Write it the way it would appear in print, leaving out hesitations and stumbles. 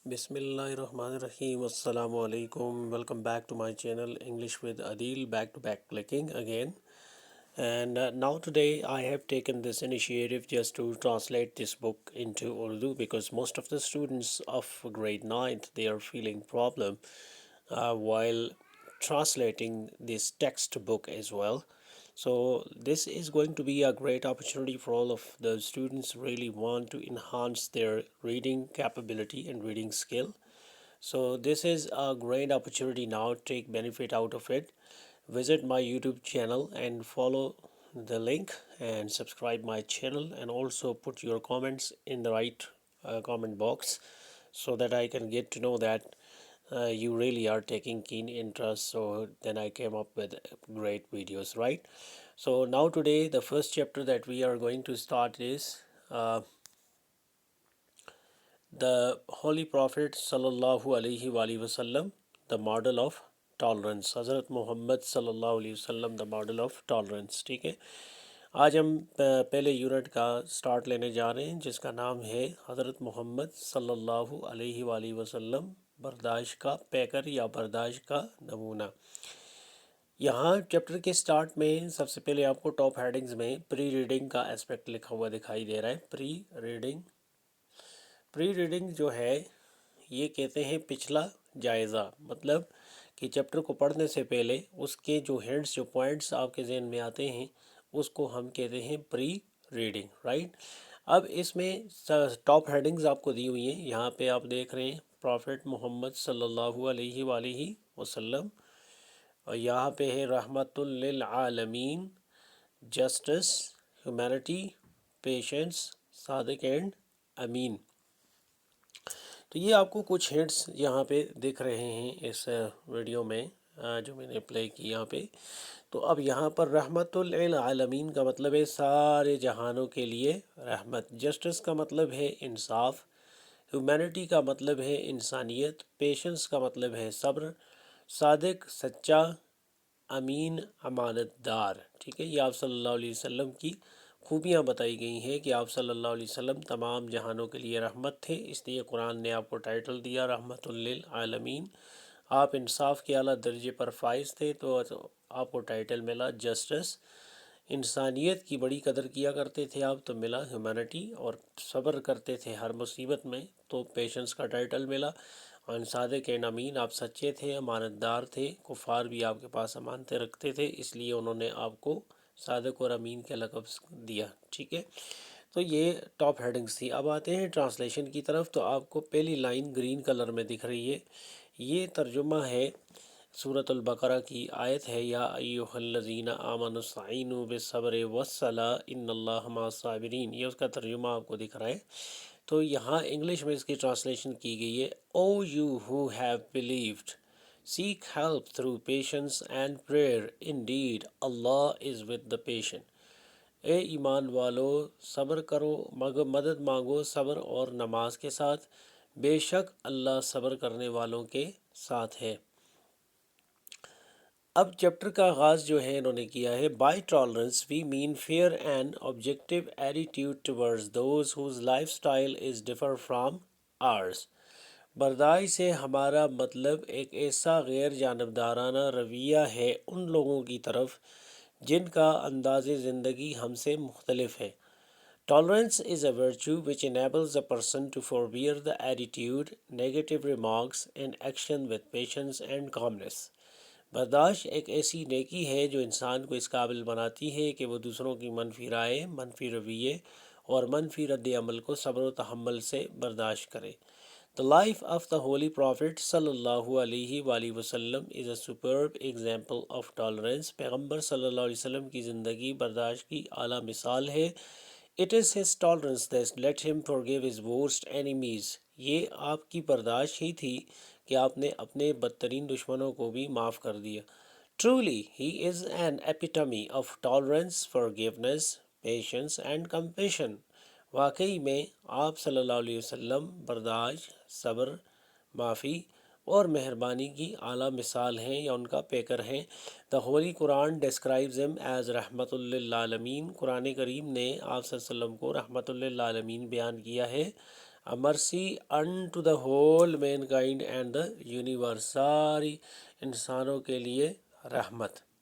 Bismillahirrahmanirrahim. Assalamu alaikum. Welcome back to my channel English with Adil. Back to back clicking again. And now today I have taken this initiative just to translate this book into Urdu because most of the students of grade 9th they are feeling problem while translating this textbook as well. So this is going to be a great opportunity for all of the students who really want to enhance their reading capability and reading skill. So this is a great opportunity now. Take benefit out of it. Visit my YouTube channel and follow the link and subscribe my channel, and also put your comments in the right comment box so that I can get to know that you really are taking keen interest. So then I came up with great videos, right? So now today the first chapter that we are going to start is the Holy Prophet Sallallahu Alaihi Wasallam, the model of tolerance. हज़रत मोहम्मद सल्लल्लाहु अलैहि वसल्लम the model of tolerance. ठीक है, आज हम पहले unit का स्टार्ट लेने जा रहे हैं जिसका नाम है हज़रत मोहम्मद सल्लल्लाहु अलैहि वसल्लम बर्दाश्त का पैकर या बर्दाश्त का नमूना. यहाँ चैप्टर के स्टार्ट में सबसे पहले आपको टॉप हेडिंग्स में प्री रीडिंग का एस्पेक्ट लिखा हुआ दिखाई दे रहा है. प्री रीडिंग जो है ये कहते हैं पिछला जायज़ा, मतलब कि चैप्टर को पढ़ने से पहले उसके जो हेड्स जो पॉइंट्स आपके जहन में आते हैं उसको हम कहते हैं प्री रीडिंग, राइट. अब इसमें टॉप हेडिंग्स आपको दी हुई हैं. यहाँ पे आप देख रहे हैं प्रॉफिट मोहम्मद सल्लल्लाहु अलैहि वसल्लम, और यहाँ पे है रहमतुल लिल आलमीन, जस्टिस, ह्यूमैनिटी, पेशेंस, सादिक एंड अमीन. तो ये आपको कुछ हिंट्स यहाँ पे दिख रहे हैं इस वीडियो में जो मैंने प्ले की यहाँ पे. तो अब यहाँ पर रहमतुल लिल आलमीन का मतलब है सारे जहानों के लिए रहमत. जस्टिस का मतलब है इंसाफ. ह्यूमैनिटी का मतलब है इंसानियत. पेशेंस का मतलब है सब्र. सादिक सच्चा. अमीन अमानतदार. ठीक है, ये आप सल्लल्लाहु अलैहि वसल्लम की खूबियाँ बताई गई हैं कि आप सल्लल्लाहु अलैहि वसल्लम तमाम जहानों के लिए रहमत थे, इसलिए कुरान ने आपको टाइटल दिया रहमतुल लिल आलमीन. आप इंसाफ के आला दर्जे पर फाइज थे तो आपको टाइटल मिला जस्टिस. इंसानियत की बड़ी कदर किया करते थे आप तो मिला ह्यूमैनिटी. और सब्र करते थे हर मुसीबत में तो पेशेंस का टाइटल मिला. और सादिक एंड अमीन, आप सच्चे थे, अमानतदार थे, कुफार भी आपके पास अमानतें रखते थे इसलिए उन्होंने आपको सादिक और अमीन के लक़ब दिया. ठीक है, तो ये टॉप हेडिंग्स थी. अब आते हैं ट्रांसलेशन की तरफ. तो आपको पहली लाइन ग्रीन कलर में दिख रही है, ये तर्जुमा है सूरतुल बकरा की आयत है, या अय्युहल्लज़ीना आमनुस्तईनु बिस्सब्रि वस्सलाह इन्नल्लाहा मअस-साबिरीन. ये उसका तर्जुमा आपको दिख रहा है. तो यहाँ इंग्लिश में इसकी ट्रांसलेशन की गई है, O you who have believed, seek help through patience and prayer, indeed Allah is with the patient. ए ईमान वालो, सब्र करो, मदद मांगो सब्र और नमाज के साथ, बेशक अल्लाह सब्र करने वालों के साथ है. अब चैप्टर का आगाज़ जो है इन्होंने किया है, by tolerance we mean fair and objective attitude towards those whose life style is differ from ours. बर्दाश्त से हमारा मतलब एक ऐसा गैर जानबदाराना रवैया है उन लोगों की तरफ जिनका अंदाज़ ज़िंदगी हमसे मुख्तलिफ है. Tolerance is a virtue which enables a person to forbear the attitude, negative remarks, and action with patience and calmness. बर्दाश्त एक ऐसी नेकी है जो इंसान को इस काबिल बनाती है कि वो दूसरों की मनफी राय, मनफी रवैये और मनफी रद्द अमल को सब्र व तहम्मुल से बर्दाश्त करे. The life of the Holy Prophet sallallahu alaihi wasallam is a superb example of tolerance. पैगम्बर सल्लल्लाहु अलैहि वसल्लम की ज़िंदगी बर्दाश्त की आला मिसाल है. It is his tolerance that let him forgive his worst enemies. ये आपकी बर्दाश्त ही थी कि आपने अपने बदतरीन दुश्मनों को भी माफ़ कर दिया. Truly, he is an epitome of tolerance, forgiveness, patience and compassion. वाकई में आप सल्लल्लाहु अलैहि वसल्लम बर्दाश्त, सब्र, माफ़ी और मेहरबानी की आला मिसाल हैं या उनका पेकर हैं. The holy Quran describes him as रहमतुल लिल आलमीन. कुरान करीम ने आप सल्लल्लाहु अलैहि वसल्लम को रहमतुल लिल आलमीन बयान किया है. a mercy unto the whole mankind and the universe، ساری انسانوں کے لیے رحمت۔